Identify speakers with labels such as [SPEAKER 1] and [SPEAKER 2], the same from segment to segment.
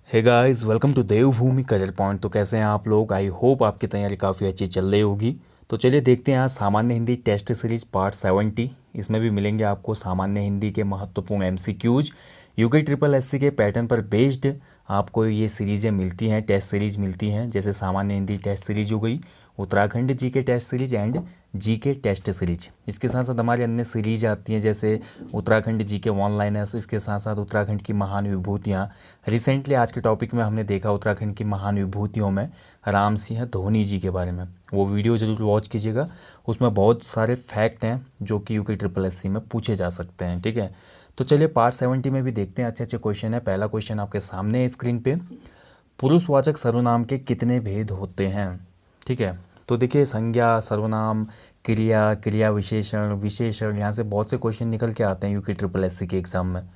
[SPEAKER 1] Hey guys, welcome to Devbhoomi career point. तो कैसे हैं आप लोग? आई होप आपकी तैयारी काफ़ी अच्छी चल रही होगी। तो चलिए देखते हैं आज सामान्य हिंदी टेस्ट सीरीज पार्ट 70। इसमें भी मिलेंगे आपको सामान्य हिंदी के महत्वपूर्ण एमसीक्यूज। यूके ट्रिपल एससी के पैटर्न पर बेस्ड आपको ये सीरीज़ें मिलती हैं, टेस्ट सीरीज मिलती हैं, जैसे सामान्य हिंदी टेस्ट सीरीज हो गई, उत्तराखंड जी के टेस्ट सीरीज एंड जी के टेस्ट सीरीज। इसके साथ साथ हमारी अन्य सीरीज आती हैं, जैसे उत्तराखंड जी के वन लाइनर्स, इसके साथ साथ उत्तराखंड की महान विभूतियाँ। रिसेंटली आज के टॉपिक में हमने देखा उत्तराखंड की महान विभूतियों में राम सिंह धोनी जी के बारे में। वो वीडियो ज़रूर वॉच कीजिएगा, उसमें बहुत सारे फैक्ट हैं जो कि यूके ट्रिपल एससी में पूछे जा सकते हैं। ठीक है, तो चलिए पार्ट 70 में भी देखते हैं। अच्छे अच्छे क्वेश्चन है। पहला क्वेश्चन आपके सामने है स्क्रीन पे। पुरुषवाचक सर्वनाम के कितने भेद होते हैं? ठीक है, तो देखिए संज्ञा, सर्वनाम, क्रिया, क्रिया विशेषण, विशेषण, यहाँ से बहुत से क्वेश्चन निकल के आते हैं यूके ट्रिपल एससी के एग्ज़ाम में।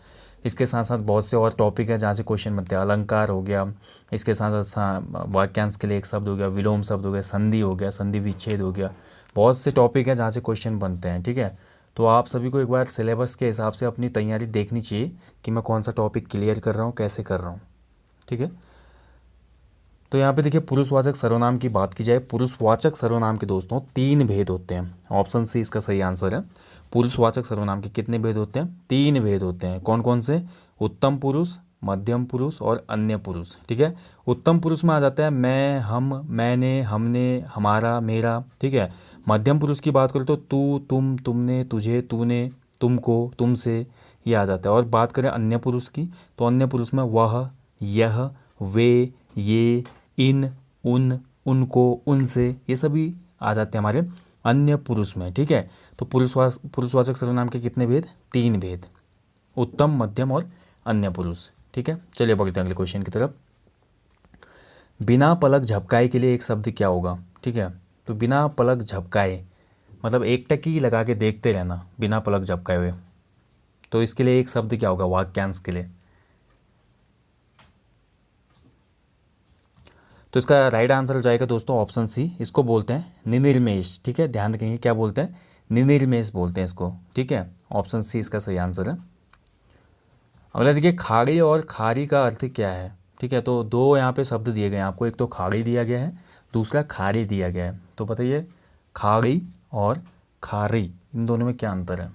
[SPEAKER 1] इसके साथ साथ बहुत से और टॉपिक है जहाँ से क्वेश्चन बनते हैं। अलंकार हो गया, इसके साथ साथ वाक्यांश के लिए एक शब्द हो गया, विलोम शब्द हो गया, संधि हो गया, संधि विच्छेद हो गया। बहुत से टॉपिक है जहाँ से क्वेश्चन बनते हैं। ठीक है, तो आप सभी को एक बार सिलेबस के हिसाब से अपनी तैयारी देखनी चाहिए कि मैं कौन सा टॉपिक क्लियर कर रहा हूँ, कैसे कर रहा हूँ। ठीक है, तो यहाँ पे देखिए पुरुषवाचक सर्वनाम की बात की जाए, पुरुषवाचक सर्वनाम के दोस्तों 3 भेद होते हैं। ऑप्शन सी इसका सही आंसर है। पुरुषवाचक सर्वनाम के कितने भेद होते हैं? 3 भेद होते हैं। कौन कौन से? उत्तम पुरुष, मध्यम पुरुष और अन्य पुरुष। ठीक है, उत्तम पुरुष में आ जाता है मैं, हम, मैंने, हमने, हमारा, मेरा। ठीक है, मध्यम पुरुष की बात करें तो तू, तुम, तुमने, तुझे, तूने, तुमको, तुमसे, ये आ जाता है। और बात करें अन्य पुरुष की, तो अन्य पुरुष में वह, यह, वे, ये, इन, उन, उनको, उनसे, ये सभी आ जाते हैं हमारे अन्य पुरुष में। ठीक है, तो पुरुषवाचक सर्वनाम के कितने भेद? 3 भेद, उत्तम, मध्यम और अन्य पुरुष। ठीक है, चलिए बढ़ते हैं अगले क्वेश्चन की तरफ। बिना पलक झपकाए के लिए एक शब्द क्या होगा? ठीक है, तो बिना पलक झपकाए मतलब एक टकी लगा के देखते रहना बिना पलक झपकाए हुए, तो इसके लिए एक शब्द क्या होगा वाक्यांश के लिए? तो इसका राइट आंसर हो जाएगा दोस्तों ऑप्शन सी। इसको बोलते हैं निनिर्मेश। ठीक है, ध्यान रखेंगे क्या बोलते हैं? निनिर्मेश बोलते हैं इसको। ठीक है, ऑप्शन सी इसका सही आंसर है। अगला देखिए खाड़ी और खारी का अर्थ क्या है? ठीक है, तो 2 यहाँ पे शब्द दिए गए हैं आपको, एक तो खाड़ी दिया गया है, दूसरा खारी दिया गया है। तो बताइए खाड़ी और खारी इन दोनों में क्या अंतर है?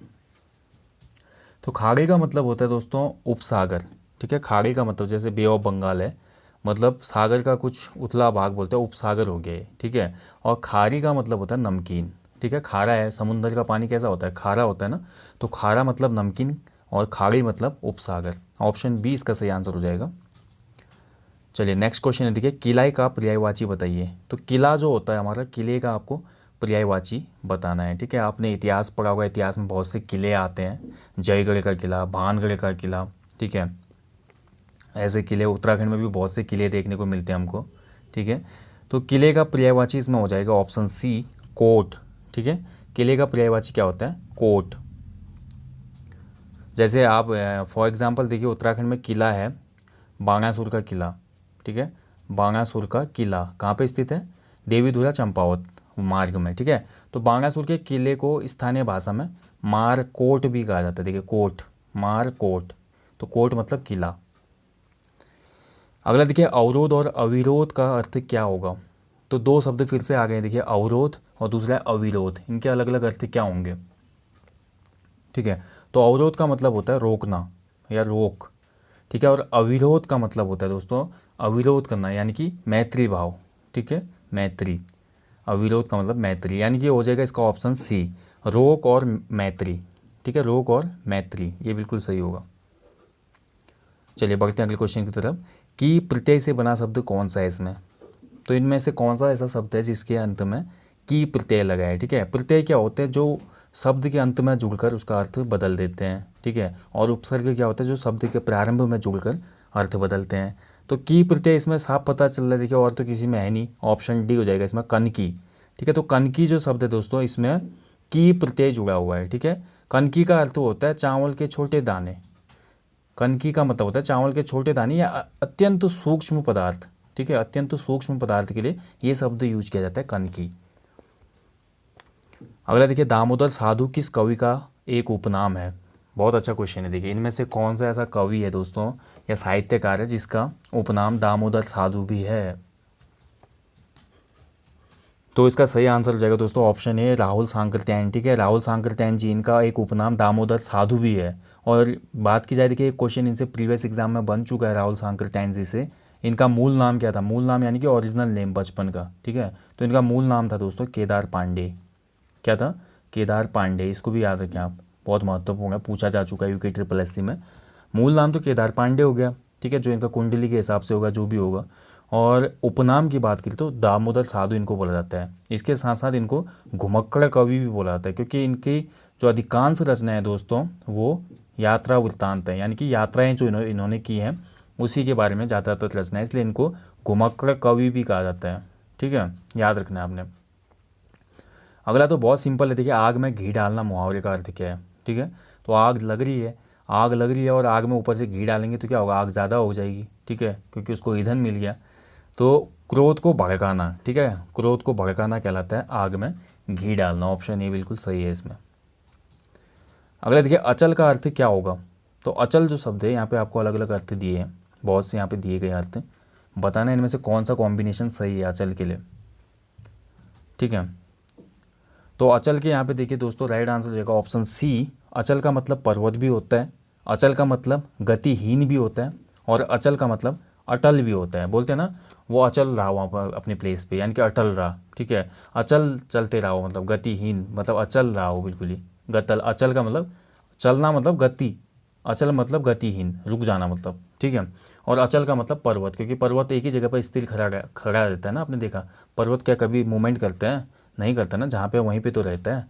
[SPEAKER 1] तो खाड़ी का मतलब होता है दोस्तों उपसागर। ठीक है, खाड़ी का मतलब जैसे बे ऑफ बंगाल है, मतलब सागर का कुछ उथला भाग बोलते हैं, उपसागर हो गया ये। ठीक है, और खारी का मतलब होता है नमकीन। ठीक है, खारा है, समुद्र का पानी कैसा होता है? खारा होता है ना, तो खारा मतलब नमकीन और खाड़ी मतलब उपसागर। ऑप्शन बी इसका सही आंसर हो जाएगा। चलिए नेक्स्ट क्वेश्चन है, देखिए किला का पर्यायवाची बताइए। तो किला जो होता है हमारा, किले का आपको पर्यायवाची बताना है। ठीक है, आपने इतिहास पढ़ा होगा, इतिहास में बहुत से किले आते हैं, जयगढ़ का किला, भानगढ़ का किला। ठीक है, ऐसे किले उत्तराखंड में भी बहुत से किले देखने को मिलते हैं हमको। ठीक है, तो किले का पर्यायवाची इसमें हो जाएगा ऑप्शन सी कोट। ठीक है, किले का पर्यायवाची क्या होता है? कोट। जैसे आप फॉर एग्जांपल देखिए उत्तराखंड में किला है बाणासुर का किला। ठीक है, बाणासुर का किला कहाँ पे स्थित है? देवीधुरा चंपावत मार्ग में। ठीक है, तो बाणासुर के किले को स्थानीय भाषा में मार कोट भी कहा जाता है। देखिए कोट, मार कोट, तो कोट मतलब किला। अगला देखिए अवरोध और अविरोध का अर्थ क्या होगा? तो 2 शब्द फिर से आ गए, देखिए अवरोध और दूसरा है अविरोध, इनके अलग अलग अर्थ क्या होंगे? ठीक है, तो अवरोध का मतलब होता है रोकना या रोक। ठीक है, और अविरोध का मतलब होता है दोस्तों अविरोध करना, यानी कि मैत्री भाव। ठीक है, मैत्री। अविरोध का मतलब मैत्री, यानी कि हो जाएगा इसका ऑप्शन सी रोक और मैत्री। ठीक है, रोक और मैत्री, ये बिल्कुल सही होगा। चलिए बढ़ते हैं अगले क्वेश्चन की तरफ। की प्रत्यय से बना शब्द कौन सा है इसमें? तो इनमें से कौन सा ऐसा शब्द है जिसके अंत में की प्रत्यय लगा है? ठीक है, प्रत्यय क्या होते हैं? जो शब्द के अंत में जुड़कर उसका अर्थ बदल देते हैं। ठीक है, और उपसर्ग क्या होता है? जो शब्द के प्रारंभ में जुड़कर अर्थ बदलते हैं। तो की प्रत्यय इसमें साफ पता चल रहा है, देखिए और तो किसी में है नहीं, ऑप्शन डी हो जाएगा इसमें कनकी। ठीक है, तो कनकी जो शब्द है दोस्तों इसमें की प्रत्यय जुड़ा हुआ है। ठीक है, कनकी का अर्थ होता है चावल के छोटे दाने। कनकी का मतलब होता है चावल के छोटे दाने या अत्यंत सूक्ष्म पदार्थ। ठीक है, अत्यंत सूक्ष्म पदार्थ के लिए ये शब्द यूज किया जाता है कनकी। अगला देखिए दामोदर साधु किस कवि का एक उपनाम है? बहुत अच्छा क्वेश्चन है। देखिए इनमें से कौन सा ऐसा कवि है दोस्तों या साहित्यकार है जिसका उपनाम दामोदर साधु भी है? तो इसका सही आंसर हो जाएगा दोस्तों ऑप्शन ए राहुल सांकृत्यायन। ठीक है, राहुल सांकृत्यायन जी, इनका एक उपनाम दामोदर साधु भी है। और बात की जाए, देखिए एक क्वेश्चन इनसे प्रीवियस एग्जाम में बन चुका है राहुल सांकृत्यायन जी से। इनका मूल नाम क्या था? मूल नाम यानी कि ओरिजिनल नेम बचपन का। ठीक है, तो इनका मूल नाम था दोस्तों केदार पांडे। क्या था? केदार पांडे। इसको भी याद रखें आप, बहुत महत्वपूर्ण है, पूछा जा चुका है यूके ट्रिपल एस सी में। मूल नाम तो केदार पांडे हो गया, ठीक है, जो इनका कुंडली के हिसाब से होगा, जो भी होगा। और उपनाम की बात करें तो दामोदर साधु इनको बोला जाता है। इसके साथ साथ इनको घुमक्कड़ कवि भी बोला जाता है, क्योंकि इनकी जो अधिकांश रचनाएं दोस्तों वो यात्रा वृत्तांत है, यानी कि यात्राएं जो इन्होंने की हैं उसी के बारे में ज़्यादातर रचना है, इसलिए इनको घुमक्कड़ कवि भी कहा जाता है। ठीक है, याद रखना है आपने। अगला तो बहुत सिंपल है, देखिए आग में घी डालना मुहावरे का अर्थ क्या है? ठीक है, तो आग लग रही है, आग लग रही है और आग में ऊपर से घी डालेंगे तो क्या होगा? आग ज़्यादा हो जाएगी। ठीक है, क्योंकि उसको ईंधन मिल गया। तो क्रोध को भड़काना, ठीक है, क्रोध को भड़काना कहलाता है आग में घी डालना। ऑप्शन ए बिल्कुल सही है इसमें। अगला देखिए अचल का अर्थ क्या होगा? तो अचल जो शब्द है यहाँ पे आपको अलग अलग अर्थ दिए हैं, बहुत से यहाँ पे दिए गए अर्थ, बताना इनमें से कौन सा कॉम्बिनेशन सही है अचल के लिए। ठीक है, तो अचल के यहाँ पे देखिए दोस्तों राइट आंसर हो जाएगा ऑप्शन सी। अचल का मतलब पर्वत भी होता है, अचल का मतलब गतिहीन भी होता है, और अचल का मतलब अटल भी होता है। बोलते हैं ना वो अचल रहा वहाँ पर अपने प्लेस पे, यानी कि अटल रहा। ठीक है, अचल चलते रहा हो मतलब गतिहीन मतलब अचल रहा हो बिल्कुल ही। गतल, अचल का मतलब चलना मतलब गति, अचल मतलब गतिहीन, रुक जाना मतलब। ठीक है, और अचल का मतलब पर्वत, क्योंकि पर्वत एक ही जगह पर स्थिर खड़ा रहता है ना। आपने देखा पर्वत क्या कभी मूवमेंट करते हैं? नहीं करता ना, जहाँ पे वहीं पे तो रहता है।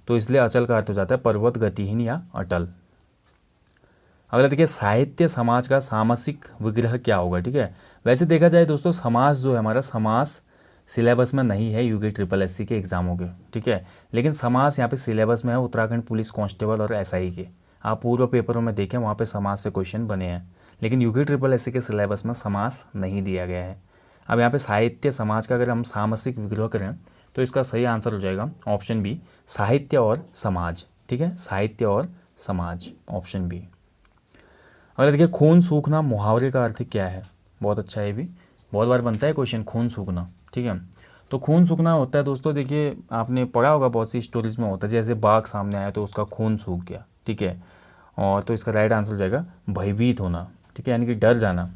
[SPEAKER 1] तो इसलिए अचल का अर्थ हो जाता है पर्वत, गतिहीन या अटल। अगला देखिए साहित्य समाज का सामासिक विग्रह क्या होगा? ठीक है, वैसे देखा जाए दोस्तों समास जो है हमारा, समास सिलेबस में नहीं है यूके ट्रिपल एस सी के एग्जामों के। ठीक है, लेकिन समास यहाँ पे सिलेबस में है उत्तराखंड पुलिस कांस्टेबल और एसआई के। आप पूर्व पेपरों में देखें वहाँ पे समास से क्वेश्चन बने हैं, लेकिन यूके ट्रिपल एस सी के सिलेबस में समास नहीं दिया गया है। अब यहाँ पे साहित्य समाज का अगर हम सामासिक विग्रह करें तो इसका सही आंसर हो जाएगा ऑप्शन बी, साहित्य और समाज। ठीक है, साहित्य और समाज, ऑप्शन बी। अगर देखिए खून सूखना मुहावरे का अर्थ क्या है? बहुत अच्छा है, ये भी बहुत बार बनता है क्वेश्चन, खून सूखना। ठीक है, तो खून सूखना होता है दोस्तों, देखिए आपने पढ़ा होगा बहुत सी स्टोरीज में होता है, जैसे बाघ सामने आया तो उसका खून सूख गया। ठीक है, और तो इसका राइट आंसर हो जाएगा भयभीत होना। ठीक है, यानी कि डर जाना,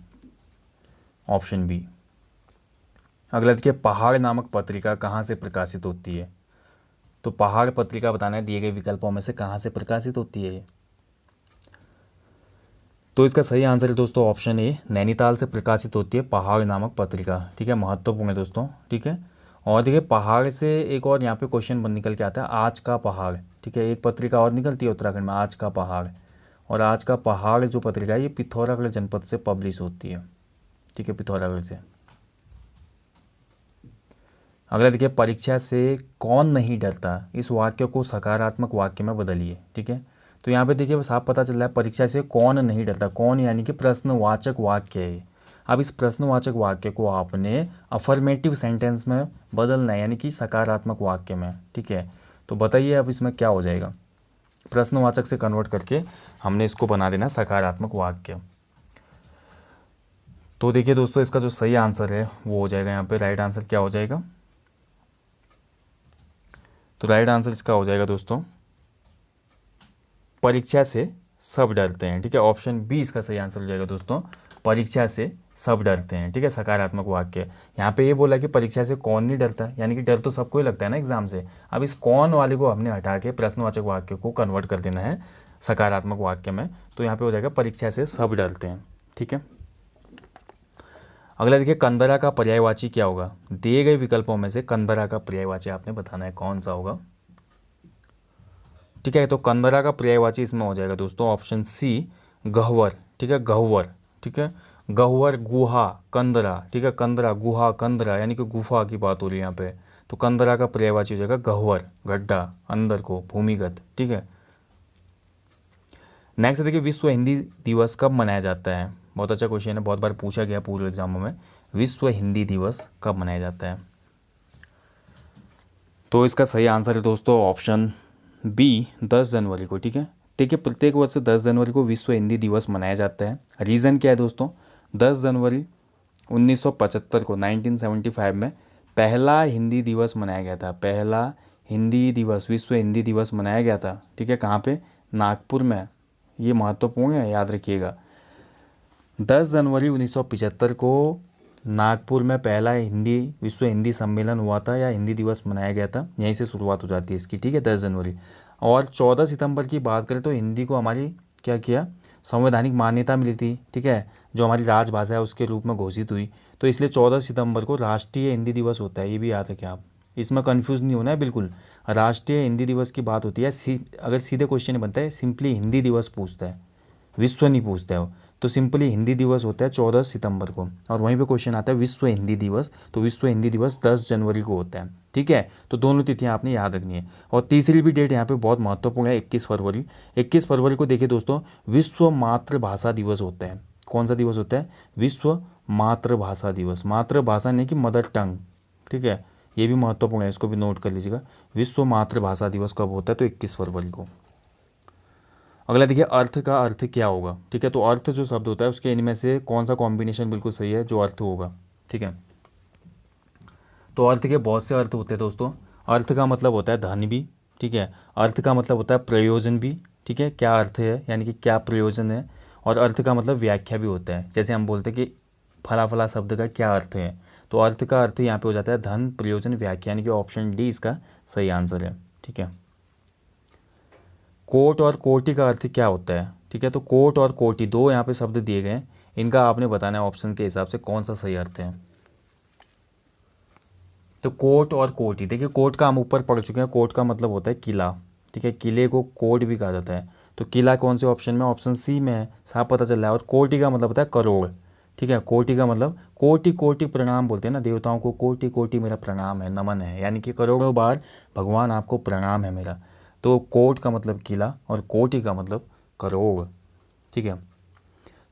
[SPEAKER 1] ऑप्शन बी। अगला देखिए पहाड़ नामक पत्रिका कहाँ से प्रकाशित होती है? तो पहाड़ पत्रिका बताना है दिए गए विकल्पों में से कहाँ से प्रकाशित होती है ये। तो इसका सही आंसर है दोस्तों ऑप्शन ए, नैनीताल से प्रकाशित होती है पहाड़ नामक पत्रिका। ठीक है, महत्वपूर्ण है दोस्तों। ठीक है, और देखिए पहाड़ से एक और यहाँ पे क्वेश्चन बन निकल के आता है, आज का पहाड़। ठीक है, एक पत्रिका और निकलती है उत्तराखंड में, आज का पहाड़। और आज का पहाड़ जो पत्रिका है ये पिथौरागढ़ जनपद से पब्लिश होती है। ठीक है, पिथौरागढ़ से। अगला देखिए परीक्षा से कौन नहीं डरता, इस वाक्य को सकारात्मक वाक्य में बदलिए। ठीक है, तो यहाँ पे देखिए बस आप पता चल रहा है परीक्षा से कौन नहीं डरता, कौन यानी कि प्रश्नवाचक वाक्य है। अब इस प्रश्नवाचक वाक्य को आपने अफर्मेटिव सेंटेंस में बदलना है, यानी कि सकारात्मक वाक्य में। ठीक है, तो बताइए अब इसमें क्या हो जाएगा? प्रश्नवाचक से कन्वर्ट करके हमने इसको बना देना सकारात्मक वाक्य। तो देखिए दोस्तों इसका जो सही आंसर है वो हो जाएगा यहाँ पे, राइट आंसर क्या हो जाएगा? तो राइट आंसर इसका हो जाएगा दोस्तों परीक्षा से सब डरते हैं। ठीक है, ऑप्शन बी इसका सही आंसर हो जाएगा दोस्तों, परीक्षा से सब डरते हैं। ठीक है, सकारात्मक वाक्य। यहाँ पे ये बोला कि परीक्षा से कौन नहीं डरता, यानी कि डर तो सबको ही लगता है ना एग्जाम से। अब इस कौन वाले को हमने हटा के प्रश्नवाचक वाक्य को कन्वर्ट कर देना है सकारात्मक वाक्य में, तो यहाँ पे हो जाएगा परीक्षा से सब डरते हैं। ठीक है, अगला देखिए कंदरा का पर्यायवाची क्या होगा? दिए गए विकल्पों में से कंदरा का पर्यायवाची आपने बताना है कौन सा होगा। ठीक है, तो कंदरा का पर्यायवाची इसमें हो जाएगा दोस्तों ऑप्शन सी, गह्वर। ठीक है, गह्वर। ठीक है, गह्वर, गुहा, कंदरा। ठीक है, कंदरा, गुहा, कंदरा यानी कि गुफा की बात हो रही है यहाँ पे। तो कंदरा का पर्यायवाची हो जाएगा गह्वर, गड्ढा, अंदर को, भूमिगत। ठीक है, नेक्स्ट देखिए विश्व हिंदी दिवस कब मनाया जाता है? बहुत अच्छा क्वेश्चन है, बहुत बार पूछा गया पूर्व एग्जामों में, विश्व हिंदी दिवस कब मनाया जाता है? तो इसका सही आंसर है दोस्तों ऑप्शन बी, 10 जनवरी को। ठीक है, देखिए प्रत्येक वर्ष 10 जनवरी को विश्व हिंदी दिवस मनाया जाता है। रीज़न क्या है दोस्तों, 10 जनवरी 1975 को 1975 में पहला हिंदी दिवस मनाया गया था। पहला हिंदी दिवस, विश्व हिंदी दिवस मनाया गया था। ठीक है, कहाँ पे? नागपुर में। ये महत्वपूर्ण है, याद रखिएगा। 10 जनवरी 1975 को नागपुर में पहला विश्व हिंदी सम्मेलन हुआ था या हिंदी दिवस मनाया गया था। यहीं से शुरुआत हो जाती है इसकी। ठीक है, 10 जनवरी। और 14 सितंबर की बात करें तो हिंदी को हमारी क्या किया, संवैधानिक मान्यता मिली थी। ठीक है, जो हमारी राजभाषा है उसके रूप में घोषित हुई। तो इसलिए 14 सितंबर को राष्ट्रीय हिंदी दिवस होता है। ये भी याद रखें आप, इसमें कंफ्यूज नहीं होना है बिल्कुल। राष्ट्रीय हिंदी दिवस की बात होती है। अगर सीधे क्वेश्चन बनता है, सिंपली हिंदी दिवस पूछता है, विश्व नहीं पूछता है वो, तो सिंपली हिंदी दिवस होता है 14 सितंबर को। और वहीं पे क्वेश्चन आता है विश्व हिंदी दिवस, तो विश्व हिंदी दिवस 10 जनवरी को होता है। ठीक है, तो दोनों तिथियां आपने याद रखनी है। और तीसरी भी डेट यहाँ पे बहुत महत्वपूर्ण है, 21 फरवरी। 21 फरवरी को देखिए दोस्तों, विश्व मातृभाषा दिवस होता है। कौन सा दिवस होता है? विश्व मातृभाषा दिवस। मातृभाषा नहीं कि मदर टंग। ठीक है, ये भी महत्वपूर्ण है, इसको भी नोट कर लीजिएगा। विश्व मातृभाषा दिवस कब होता है? तो 21 फरवरी को। अगला देखिए, अर्थ का अर्थ क्या होगा। ठीक है, तो अर्थ जो शब्द होता है उसके इनमें से कौन सा कॉम्बिनेशन बिल्कुल सही है जो अर्थ होगा। ठीक है, तो अर्थ के बहुत से अर्थ होते हैं दोस्तों। अर्थ का मतलब होता है धन भी। ठीक है, अर्थ का मतलब होता है प्रयोजन भी। ठीक है, क्या अर्थ है यानी कि क्या प्रयोजन है। और अर्थ का मतलब व्याख्या भी होता है। जैसे हम बोलते हैं कि फला फला शब्द का क्या अर्थ है, तो अर्थ का अर्थ यहाँ पे हो जाता है धन, प्रयोजन, व्याख्या, यानी कि ऑप्शन डी इसका सही आंसर है। ठीक है, कोट और कोटि का अर्थ क्या होता है। ठीक है, तो कोट और कोटि दो यहाँ पे शब्द दिए गए हैं, इनका आपने बताना है ऑप्शन के हिसाब से कौन सा सही अर्थ है। तो कोट और कोटि, देखिए कोट का हम ऊपर पढ़ चुके हैं। कोट का मतलब होता है किला। ठीक है, किले को कोट भी कहा जाता है। तो किला कौन से ऑप्शन में? ऑप्शन सी में है, साफ पता चल रहा है। और कोटि का मतलब होता है करोड़। ठीक है, कोटि का मतलब कोटि कोटि प्रणाम बोलते हैं ना देवताओं को, कोटि कोटि मेरा प्रणाम है, नमन है, यानी कि करोड़ों बार भगवान आपको प्रणाम है मेरा। तो कोट का मतलब किला और कोटि का मतलब करोड़। ठीक है,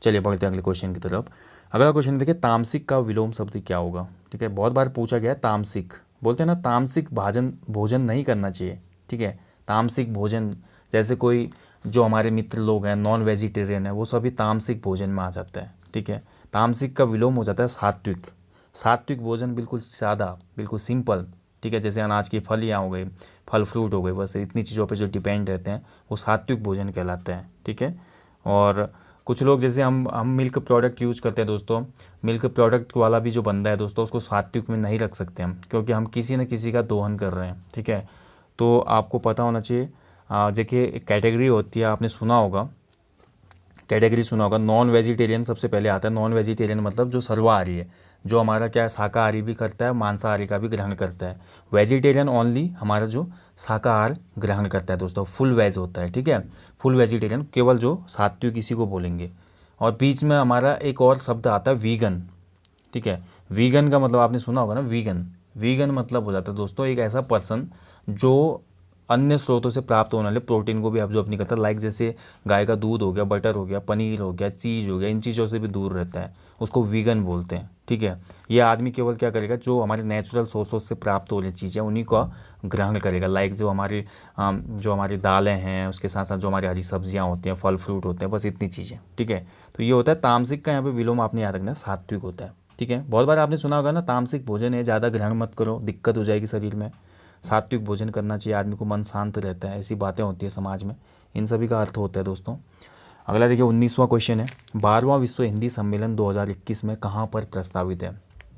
[SPEAKER 1] चलिए बढ़ते हैं अगले क्वेश्चन की तरफ। अगला क्वेश्चन देखिए, तामसिक का विलोम शब्द क्या होगा। ठीक है, बहुत बार पूछा गया है तामसिक। बोलते हैं ना तामसिक भोजन नहीं करना चाहिए। ठीक है, तामसिक भोजन, जैसे कोई जो हमारे मित्र लोग हैं नॉन वेजिटेरियन है, वो सभी तामसिक भोजन में आ जाता है। ठीक है, तामसिक का विलोम हो जाता है सात्विक। सात्विक भोजन बिल्कुल सादा, बिल्कुल सिंपल। ठीक है, जैसे अनाज की फलियाँ हो गई, फल फ्रूट हो गए, बस इतनी चीज़ों पे जो डिपेंड रहते हैं वो सात्विक भोजन कहलाते हैं। ठीक है, और कुछ लोग जैसे हम मिल्क प्रोडक्ट यूज करते हैं दोस्तों, मिल्क प्रोडक्ट वाला भी जो बंदा है दोस्तों, उसको सात्विक में नहीं रख सकते हम, क्योंकि हम किसी न किसी का दोहन कर रहे हैं। ठीक है, तो आपको पता होना चाहिए। देखिए एक कैटेगरी होती है, आपने सुना होगा, कैटेगरी सुना होगा, नॉन वेजिटेरियन सबसे पहले आता है। नॉन वेजिटेरियन मतलब जो सर्वाहारी है, जो हमारा क्या है, शाकाहारी भी करता है, मांसाहारी का भी ग्रहण करता है। वेजिटेरियन ओनली हमारा जो शाकाहार ग्रहण करता है दोस्तों, फुल वेज होता है। ठीक है, फुल वेजिटेरियन केवल जो सात्विक इसी को बोलेंगे। और बीच में हमारा एक और शब्द आता है वीगन। ठीक है, वीगन का मतलब आपने सुना होगा ना, वीगन। वीगन मतलब हो जाता है दोस्तों एक ऐसा पर्सन जो अन्य स्रोतों से प्राप्त होने वाले प्रोटीन को भी ऑब्जॉर्व नहीं करता। लाइक जैसे गाय का दूध हो गया, बटर हो गया, पनीर हो गया, चीज़ हो गया, इन चीज़ों से भी दूर रहता है, उसको वीगन बोलते हैं। ठीक है, ये आदमी केवल क्या करेगा, जो हमारे नेचुरल सोर्सों से प्राप्त होने चीज़ें उन्हीं का ग्रहण करेगा। लाइक जो हमारी दालें हैं, उसके साथ साथ जो हमारी हरी सब्जियाँ होती हैं, फल फ्रूट होते हैं, बस इतनी चीज़ें। ठीक है, तो ये होता है तामसिक का, यहाँ पे विलोम आपने याद रखना है सात्विक होता है। ठीक है, बहुत बार आपने सुना होगा ना, तामसिक भोजन है, ज़्यादा ग्रहण मत करो, दिक्कत हो जाएगी शरीर में। सात्विक भोजन करना चाहिए, आदमी को मन शांत रहता है, ऐसी बातें होती है समाज में। इन सभी का अर्थ होता है दोस्तों। अगला देखिए 19वां क्वेश्चन है, 12वां विश्व हिंदी सम्मेलन 2021 में कहाँ पर प्रस्तावित है।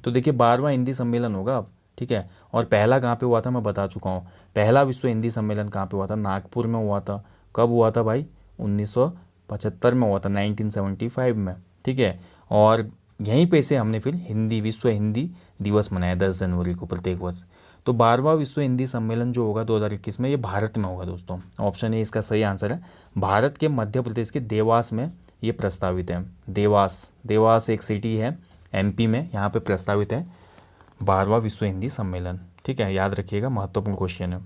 [SPEAKER 1] तो देखिए 12वां हिंदी सम्मेलन होगा अब। ठीक है, और पहला कहाँ पे हुआ था मैं बता चुका हूँ। पहला विश्व हिंदी सम्मेलन कहाँ पे हुआ था? नागपुर में हुआ था। कब हुआ था भाई? 1975 में हुआ था, 1975 में। ठीक है, और यहीं पे से हमने फिर विश्व हिंदी दिवस मनाया 10 जनवरी को प्रत्येक वर्ष। तो 12वां विश्व हिंदी सम्मेलन जो होगा 2021 में, ये भारत में होगा दोस्तों। ऑप्शन ए इसका सही आंसर है। भारत के मध्य प्रदेश के देवास में ये प्रस्तावित है। देवास एक सिटी है एमपी में, यहाँ पे प्रस्तावित है 12वां विश्व हिंदी सम्मेलन। ठीक है, याद रखिएगा, महत्वपूर्ण क्वेश्चन है।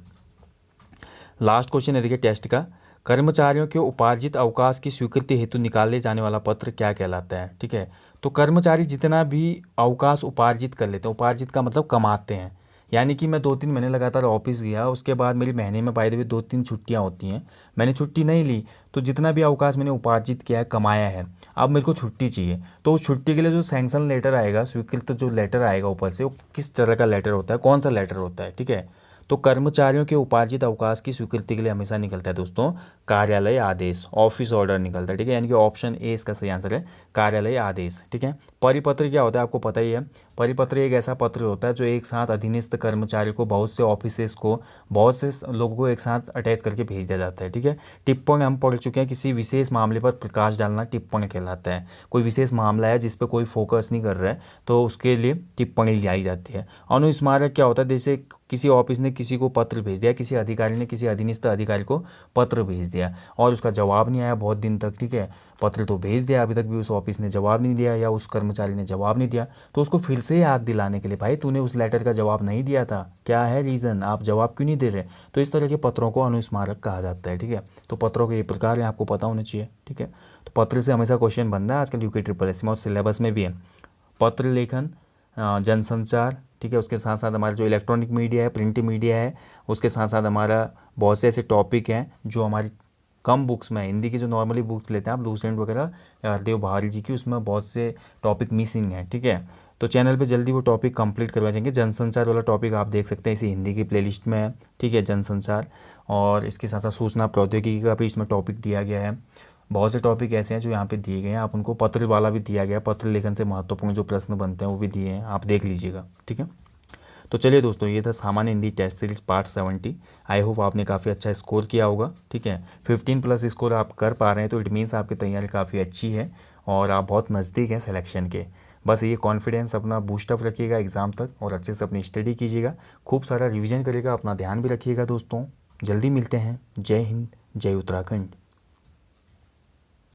[SPEAKER 1] लास्ट क्वेश्चन है देखिए टेस्ट का, कर्मचारियों के उपार्जित अवकाश की स्वीकृति हेतु निकाले जाने वाला पत्र क्या कहलाता है। ठीक है, तो कर्मचारी जितना भी अवकाश उपार्जित कर लेते हैं, उपार्जित का मतलब कमाते हैं, यानी कि मैं 2-3 महीने लगातार ऑफिस गया, उसके बाद मेरी महीने में बाय द वे 2-3 छुट्टियाँ होती हैं, मैंने छुट्टी नहीं ली, तो जितना भी अवकाश मैंने उपार्जित किया है, कमाया है, अब मेरे को छुट्टी चाहिए। तो उस छुट्टी के लिए जो सैंक्शन लेटर आएगा, स्वीकृत जो लेटर आएगा ऊपर से, वो किस तरह का लेटर होता है, कौन सा लेटर होता है, ठीक है। तो कर्मचारियों के उपार्जित अवकाश की स्वीकृति के लिए हमेशा निकलता है दोस्तों कार्यालय आदेश, ऑफिस ऑर्डर निकलता है, ठीक है। यानी कि ऑप्शन ए इसका सही आंसर है, कार्यालय आदेश, ठीक है। परिपत्र क्या होता है आपको पता ही है। परिपत्र एक ऐसा पत्र होता है जो एक साथ अधीनस्थ कर्मचारी को बहुत से ऑफिसेस को, बहुत से लोगों को एक साथ अटैच करके भेज दिया जाता है, ठीक है। टिप्पणी हम पढ़ चुके हैं, किसी विशेष मामले पर प्रकाश डालना टिप्पणी कहलाता है। कोई विशेष मामला है जिस पर कोई फोकस नहीं कर रहा है, तो उसके लिए टिप्पणी लाई जाती है। अनुस्मारक क्या होता है, जैसे किसी ऑफिस ने किसी को पत्र भेज दिया, किसी अधिकारी ने किसी अधीनस्थ अधिकारी को पत्र भेज दिया और उसका जवाब नहीं आया बहुत दिन तक, ठीक है। पत्र तो भेज दिया, अभी तक भी उस ऑफिस ने जवाब नहीं दिया या उस कर्मचारी ने जवाब नहीं दिया, तो उसको फिर से याद दिलाने के लिए, भाई तूने उस लेटर का जवाब नहीं दिया था, क्या है रीज़न, आप जवाब क्यों नहीं दे रहे। तो इस तरह के पत्रों को अनुस्मारक कहा जाता है, ठीक है। तो पत्रों के ये प्रकार हैं, आपको पता होना चाहिए, ठीक है। तो पत्र से हमेशा क्वेश्चन बन रहा है आजकल यूके ट्रिपल एस में और सिलेबस में भी है। पत्र लेखन, जनसंचार, ठीक है। उसके साथ साथ हमारा जो इलेक्ट्रॉनिक मीडिया है, प्रिंट मीडिया है, उसके साथ साथ हमारा बहुत से ऐसे टॉपिक हैं जो हमारी कम बुक्स में है। हिंदी की जो नॉर्मली बुक्स लेते हैं आप, लूसेंट वगैरह या हरदेव बहारी जी की, उसमें बहुत से टॉपिक मिसिंग हैं, ठीक है। तो चैनल पे जल्दी वो टॉपिक कंप्लीट करवा जाएंगे। जनसंचार वाला टॉपिक आप देख सकते हैं, इसी हिंदी की प्लेलिस्ट में है, ठीक है, जनसंचार। और इसके साथ साथ सूचना प्रौद्योगिकी का भी इसमें टॉपिक दिया गया है। बहुत से टॉपिक ऐसे हैं जो यहाँ पे दिए गए हैं, आप उनको, पत्र वाला भी दिया गया है, पत्र लेखन से महत्वपूर्ण जो प्रश्न बनते हैं वो भी दिए हैं, आप देख लीजिएगा, ठीक है। तो चलिए दोस्तों, ये था सामान्य Hindi test series part 70। I hope आपने काफ़ी अच्छा स्कोर किया होगा, ठीक है। 15+ स्कोर आप कर पा रहे हैं, तो इट मीन्स आपकी तैयारी काफ़ी अच्छी है और आप बहुत नज़दीक हैं सिलेक्शन के। बस ये कॉन्फिडेंस अपना बूस्टअप रखिएगा एग्ज़ाम तक और अच्छे से अपनी स्टडी कीजिएगा, खूब सारा रिवीजन करिएगा, अपना ध्यान भी रखिएगा दोस्तों। जल्दी मिलते हैं। जय हिंद, जय उत्तराखंड।